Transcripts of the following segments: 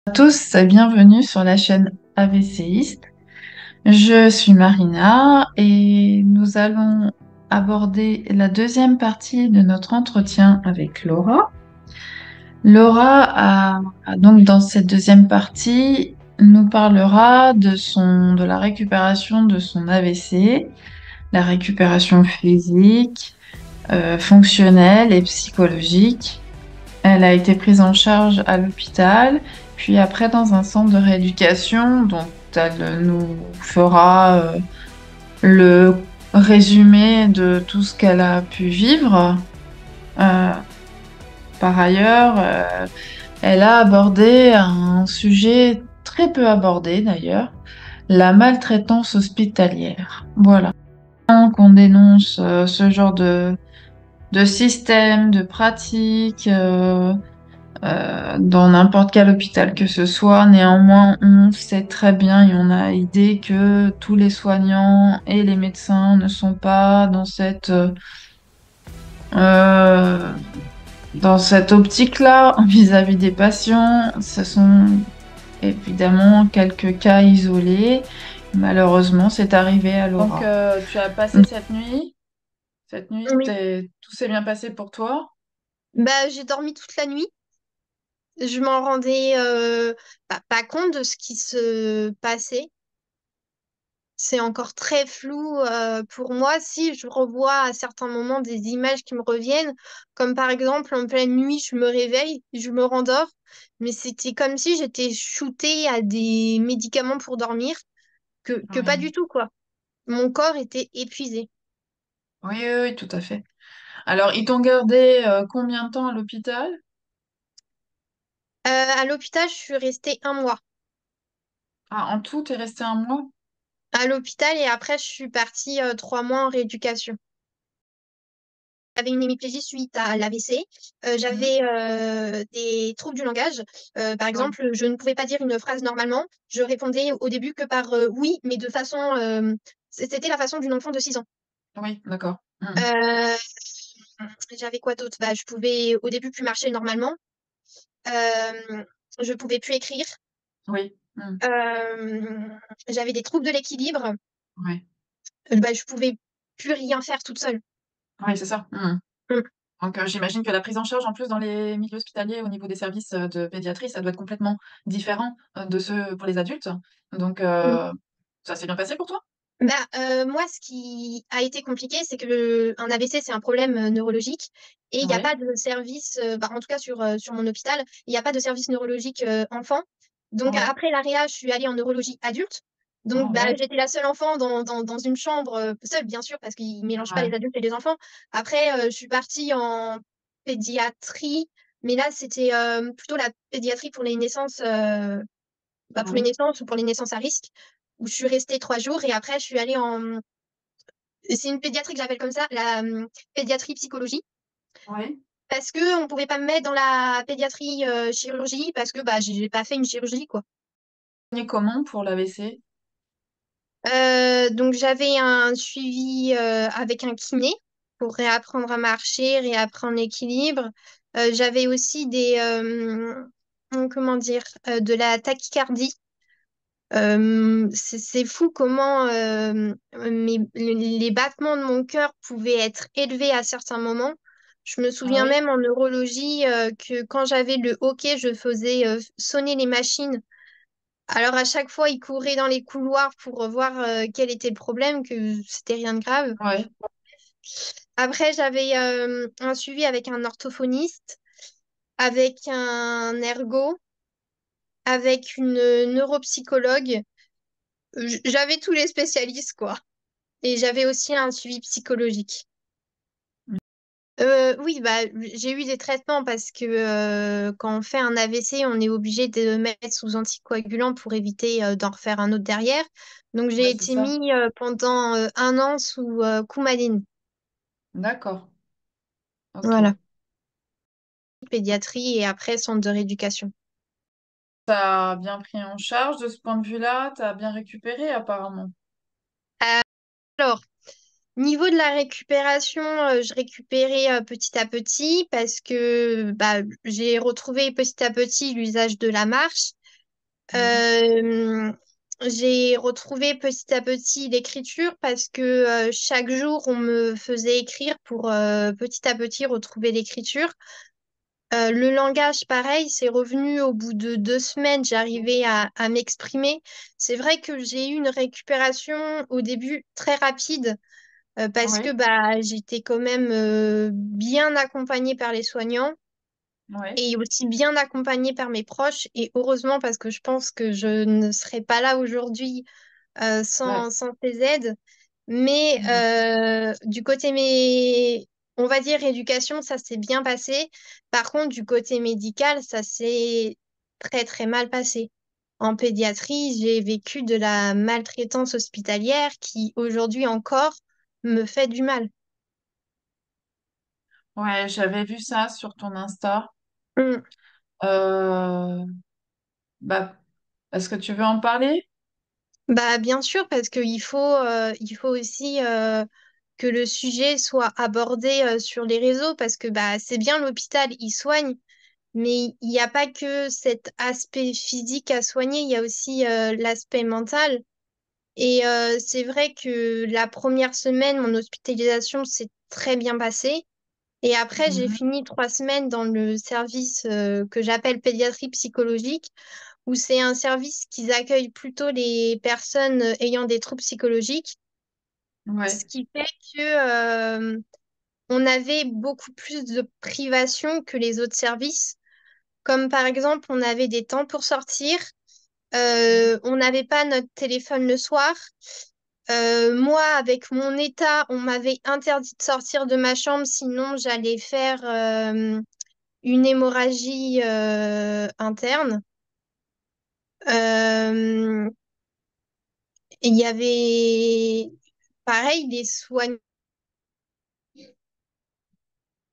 À tous, bienvenue sur la chaîne AVCiste. Je suis Marina et nous allons aborder la deuxième partie de notre entretien avec Laura. Donc dans cette deuxième partie, nous parlera de la récupération de son AVC, la récupération physique, fonctionnelle et psychologique. Elle a été prise en charge à l'hôpital, puis après dans un centre de rééducation dont elle nous fera le résumé de tout ce qu'elle a pu vivre. Euh, Par ailleurs, elle a abordé un sujet très peu abordé d'ailleurs, la maltraitance hospitalière. Voilà. Qu'on dénonce ce genre de système, de pratique. Dans n'importe quel hôpital que ce soit. Néanmoins, on sait très bien et on a idée que tous les soignants et les médecins ne sont pas euh, dans cette optique-là vis-à-vis des patients. Ce sont évidemment quelques cas isolés. Malheureusement, c'est arrivé à Laura. Donc, tu as passé cette nuit. Cette nuit, Oui, tout s'est bien passé pour toi? j'ai dormi toute la nuit. Je m'en rendais pas compte de ce qui se passait. C'est encore très flou pour moi. Si je revois à certains moments des images qui me reviennent, comme par exemple en pleine nuit, je me réveille, je me rendors, mais c'était comme si j'étais shootée à des médicaments pour dormir, que pas Oui. du tout, quoi. Mon corps était épuisé. Oui, oui, oui, tout à fait. Alors, ils t'ont gardé combien de temps à l'hôpital? À l'hôpital, je suis restée un mois. Ah, en tout, t'es resté un mois? À l'hôpital et après, je suis partie 3 mois en rééducation. J'avais une hémiplégie suite à l'AVC. Mhm. J'avais des troubles du langage. Par Oui, exemple, je ne pouvais pas dire une phrase normalement. Je répondais au début que par oui, mais de façon... c'était la façon d'une enfant de 6 ans. oui, d'accord. Mhm. Euh, j'avais quoi d'autre? Je pouvais au début plus marcher normalement. Euh, je pouvais plus écrire. Oui, mhm. Euh, j'avais des troubles de l'équilibre. Oui, Je pouvais plus rien faire toute seule. oui, c'est ça. Mhm. Mm. Donc, j'imagine que la prise en charge, en plus, dans les milieux hospitaliers, au niveau des services de pédiatrie, ça doit être complètement différent de ceux pour les adultes. Donc, Mm. ça s'est bien passé pour toi? Moi, ce qui a été compliqué, c'est que un AVC, c'est un problème neurologique et il n'y a Oui, pas de service, en tout cas sur mon hôpital, il n'y a pas de service neurologique enfant. Donc oui. après la réa, je suis allée en neurologie adulte. Donc Ah ouais, j'étais la seule enfant dans une chambre, seule bien sûr, parce qu'ils ne mélangent pas ouais. les adultes et les enfants. Après, je suis partie en pédiatrie, mais là, c'était plutôt la pédiatrie pour les naissances, pour les Oui, naissances ou pour les naissances à risque, où je suis restée 3 jours et après, je suis allée en c'est une pédiatrie que j'appelle comme ça, la pédiatrie psychologie, oui. parce que on pouvait pas me mettre dans la pédiatrie chirurgie parce que j'ai pas fait une chirurgie quoi. Et comment pour l'AVC? Donc j'avais un suivi avec un kiné pour réapprendre à marcher, réapprendre l'équilibre. J'avais aussi comment dire, de la tachycardie. C'est fou comment les battements de mon cœur pouvaient être élevés à certains moments. Je me Ah souviens oui, même en neurologie que quand j'avais le hoquet, je faisais sonner les machines. Alors à chaque fois, ils couraient dans les couloirs pour voir quel était le problème, que c'était rien de grave. ouais. Après, j'avais un suivi avec un orthophoniste, avec un ergo, avec une neuropsychologue. J'avais tous les spécialistes, quoi. Et j'avais aussi un suivi psychologique. Oui, j'ai eu des traitements parce que quand on fait un AVC, on est obligé de le mettre sous anticoagulant pour éviter d'en refaire un autre derrière. Donc j'ai Ouais, c'est été ça. mis pendant un an sous Coumadine. D'accord. Ok. Voilà, pédiatrie et après centre de rééducation. T'as bien pris en charge de ce point de vue-là, t'as bien récupéré apparemment. Alors, niveau de la récupération, je récupérais petit à petit parce que j'ai retrouvé petit à petit l'usage de la marche. Mhm. Euh, j'ai retrouvé petit à petit l'écriture parce que chaque jour, on me faisait écrire pour petit à petit retrouver l'écriture. Le langage, pareil, c'est revenu au bout de 2 semaines, j'arrivais à m'exprimer. C'est vrai que j'ai eu une récupération au début très rapide parce que Oui, bah, j'étais quand même bien accompagnée par les soignants oui, et aussi bien accompagnée par mes proches. Et heureusement parce que je pense que je ne serais pas là aujourd'hui ouais. sans ces aides. Mais Mhm. du côté on va dire éducation, ça s'est bien passé. Par contre, du côté médical, ça s'est très très mal passé. En pédiatrie, j'ai vécu de la maltraitance hospitalière qui aujourd'hui encore me fait du mal. Ouais, j'avais vu ça sur ton Insta. Mm. Euh, Bah, est-ce que tu veux en parler? Bah, bien sûr, parce il faut aussi que le sujet soit abordé sur les réseaux, parce que bah, c'est bien l'hôpital, il soigne, mais il n'y a pas que cet aspect physique à soigner, il y a aussi l'aspect mental. Et c'est vrai que la première semaine, mon hospitalisation s'est très bien passée. Et après, j'ai Mhm. fini 3 semaines dans le service que j'appelle pédiatrie psychologique, où c'est un service qui accueille plutôt les personnes ayant des troubles psychologiques, ce Ouais. qui fait que on avait beaucoup plus de privations que les autres services. Comme par exemple, on avait des temps pour sortir, on n'avait pas notre téléphone le soir. Moi, avec mon état, on m'avait interdit de sortir de ma chambre, sinon j'allais faire une hémorragie interne. Euh, Il y avait, pareil, les soignants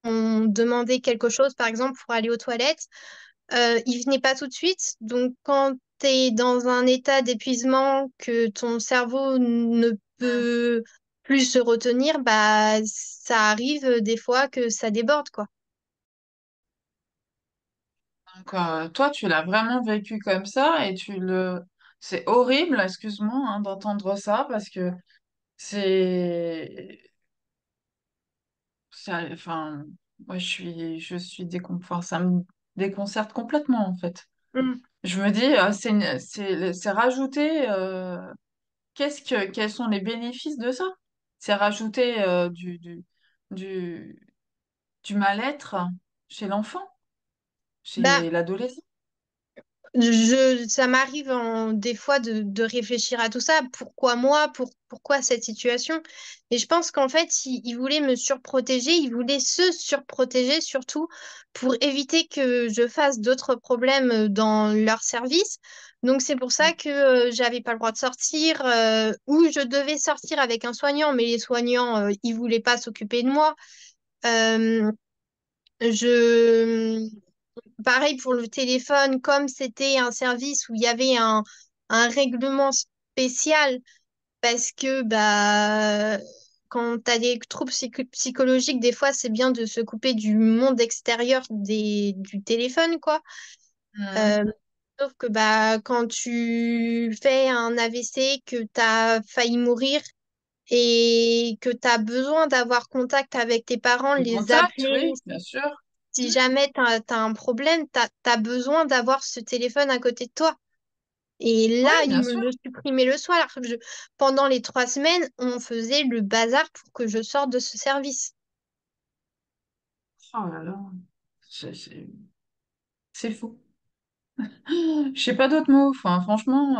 ont demandé quelque chose, par exemple, pour aller aux toilettes. Ils venaient pas tout de suite. Donc, quand tu es dans un état d'épuisement, que ton cerveau ne Mhm. peut plus se retenir, bah, ça arrive des fois que ça déborde, quoi. Donc, toi, tu l'as vraiment vécu comme ça et c'est horrible, excuse-moi, hein, d'entendre ça parce que c'est, enfin, moi, enfin, ça me déconcerte complètement, en fait. Mm. Je me dis, c'est rajouter, quels sont les bénéfices de ça? C'est rajouter du, du mal-être chez l'enfant, Bah, chez l'adolescent. Ça m'arrive des fois de réfléchir à tout ça. Pourquoi moi? Pourquoi cette situation? Et je pense qu'en fait, il voulait me surprotéger, il voulait se surprotéger surtout pour éviter que je fasse d'autres problèmes dans leur service. Donc c'est pour ça que j'avais pas le droit de sortir ou je devais sortir avec un soignant, mais les soignants, ils voulaient pas s'occuper de moi. Euh, je Pareil pour le téléphone, comme c'était un service où il y avait un règlement spécial, parce que bah, quand tu as des troubles psychologiques, des fois, c'est bien de se couper du monde extérieur du téléphone, quoi. Mhm. Euh, Sauf que bah, quand tu fais un AVC, que tu as failli mourir et que tu as besoin d'avoir contact avec tes parents, Le les contact, appeler, oui, bien sûr. si jamais t'as un problème, t'as besoin d'avoir ce téléphone à côté de toi. Et Oui, là, il bien me sûr. le supprimait le soir. Pendant les 3 semaines, on faisait le bazar pour que je sorte de ce service. Oh là là, c'est c'est- c'est fou. Je sais pas d'autres mots. Enfin, franchement,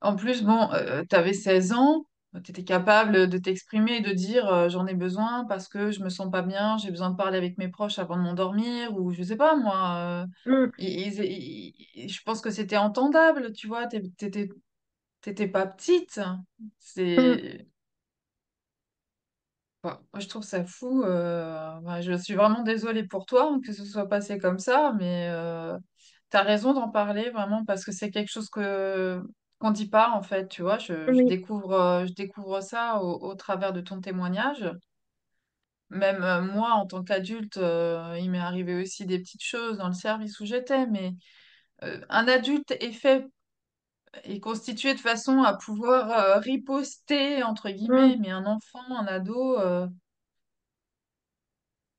en plus, bon, t'avais 16 ans, t'étais capable de t'exprimer et de dire j'en ai besoin parce que je me sens pas bien, j'ai besoin de parler avec mes proches avant de m'endormir, ou je sais pas moi. Mm, Je pense que c'était entendable, tu vois, t'étais pas petite. mm, C'est. Enfin, moi, je trouve ça fou. Ouais, je suis vraiment désolée pour toi hein, que ce soit passé comme ça, mais t'as raison d'en parler vraiment parce que c'est quelque chose que qu'on dit pas en fait. Tu vois, oui, je découvre ça au travers de ton témoignage. Même moi, en tant qu'adulte, il m'est arrivé aussi des petites choses dans le service où j'étais, mais un adulte est constitué de façon à pouvoir riposter, entre guillemets, Mm. mais un enfant, un ado,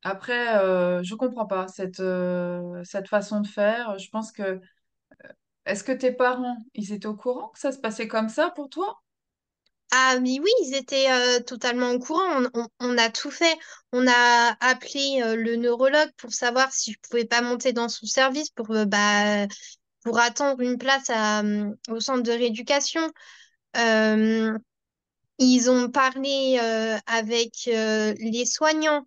après, je comprends pas cette façon de faire. Je pense que, est-ce que tes parents, ils étaient au courant que ça se passait comme ça pour toi? Ah, mais oui, ils étaient totalement au courant. On a tout fait. On a appelé le neurologue pour savoir si je pouvais pas monter dans son service pour attendre une place au centre de rééducation. Euh, Ils ont parlé avec les soignants.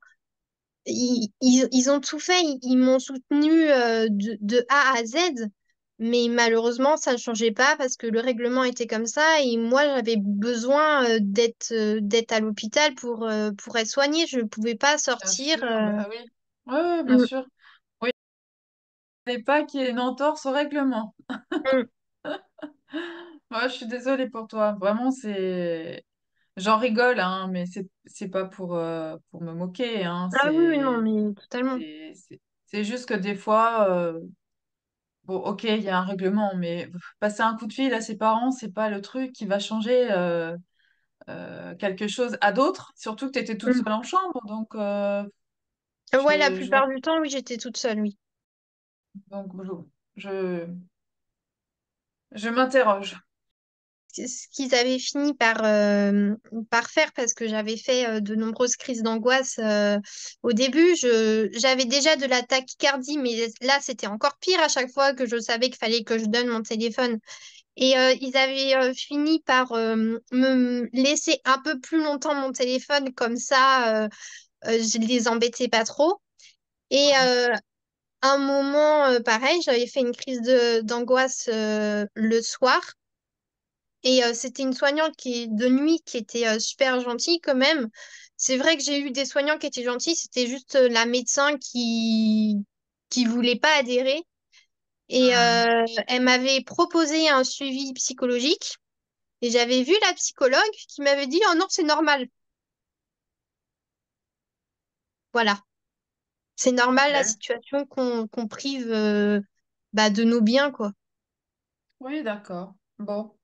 Ils ont tout fait. Ils m'ont soutenu de A à Z. Mais malheureusement, ça ne changeait pas parce que le règlement était comme ça. Et moi, j'avais besoin d'être à l'hôpital pour être soignée. Je ne pouvais pas Bien sortir. sûr, bah oui. Oui, oui, bien Mm, sûr. Oui, il fallait pas qu'il y ait une entorse au règlement. mm. Moi, je suis désolée pour toi. Vraiment, c'est... J'en rigole, hein, mais c'est pas pour me moquer, hein. Ah oui, oui, non, mais totalement. C'est juste que des fois, bon, ok, il y a un règlement, mais passer un coup de fil à ses parents, c'est pas le truc qui va changer quelque chose à d'autres, surtout que tu étais toute Mm. seule en chambre, donc Ouais, la je vois. plupart du temps, oui, j'étais toute seule, oui. Donc je, je m'interroge. C'est ce qu'ils avaient fini par faire parce que j'avais fait de nombreuses crises d'angoisse au début. J'avais déjà de la tachycardie, mais là, c'était encore pire à chaque fois que je savais qu'il fallait que je donne mon téléphone. Et ils avaient fini par me laisser un peu plus longtemps mon téléphone, comme ça, je les embêtais pas trop. Et un moment, pareil, j'avais fait une crise d'angoisse le soir. Et c'était une soignante de nuit qui était super gentille quand même. C'est vrai que j'ai eu des soignants qui étaient gentils, c'était juste la médecin qui voulait pas adhérer. Et Hmm. elle m'avait proposé un suivi psychologique. Et j'avais vu la psychologue qui m'avait dit, oh non, c'est normal. Voilà. C'est normal la Ok. situation qu'on prive de nos biens, quoi. Oui, d'accord. Bon.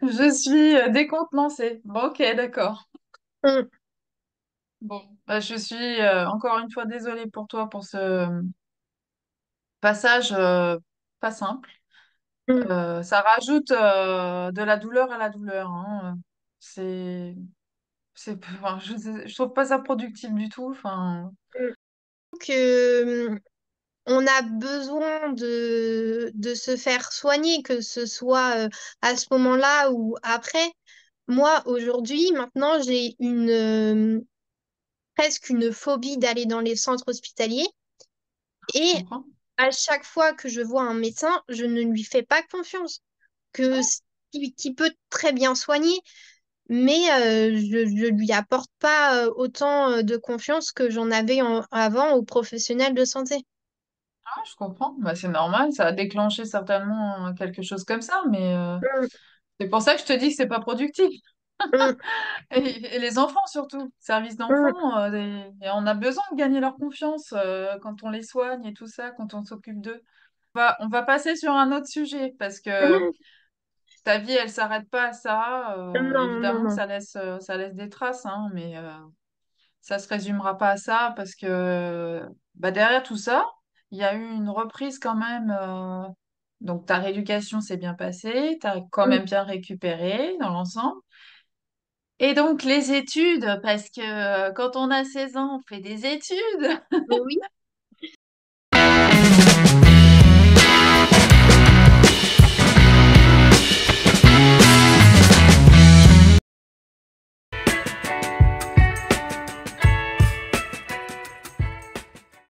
Je suis décontenancée. Bon, ok, d'accord. Mm, Bon, bah, je suis encore une fois désolée pour toi pour ce passage pas simple. mm. Ça rajoute de la douleur à la douleur, hein. C'est, enfin, je trouve pas ça productif du tout. Enfin, Donc, on a besoin de se faire soigner, que ce soit à ce moment-là ou après. Moi, aujourd'hui, maintenant, j'ai presque une phobie d'aller dans les centres hospitaliers. je Et comprends. à chaque fois que je vois un médecin, je ne lui fais pas confiance. Qui peut très bien soigner, mais je lui apporte pas autant de confiance que j'en avais avant aux professionnels de santé. Ah, je comprends. Bah, c'est normal, ça a déclenché certainement quelque chose comme ça, mais Mm, c'est pour ça que je te dis que c'est pas productif. mm, Et les enfants surtout, service mm, d'enfants, et on a besoin de gagner leur confiance quand on les soigne et tout ça, quand on s'occupe d'eux. On va passer sur un autre sujet parce que mm. ta vie, elle s'arrête pas à ça. Non, non, Évidemment que non. ça laisse des traces, hein, mais ça se résumera pas à ça parce que bah, derrière tout ça, il y a eu une reprise quand même. Donc ta rééducation s'est bien passée, tu as quand Mm. même bien récupéré dans l'ensemble. Et donc les études, parce que quand on a 16 ans, on fait des études. Oui.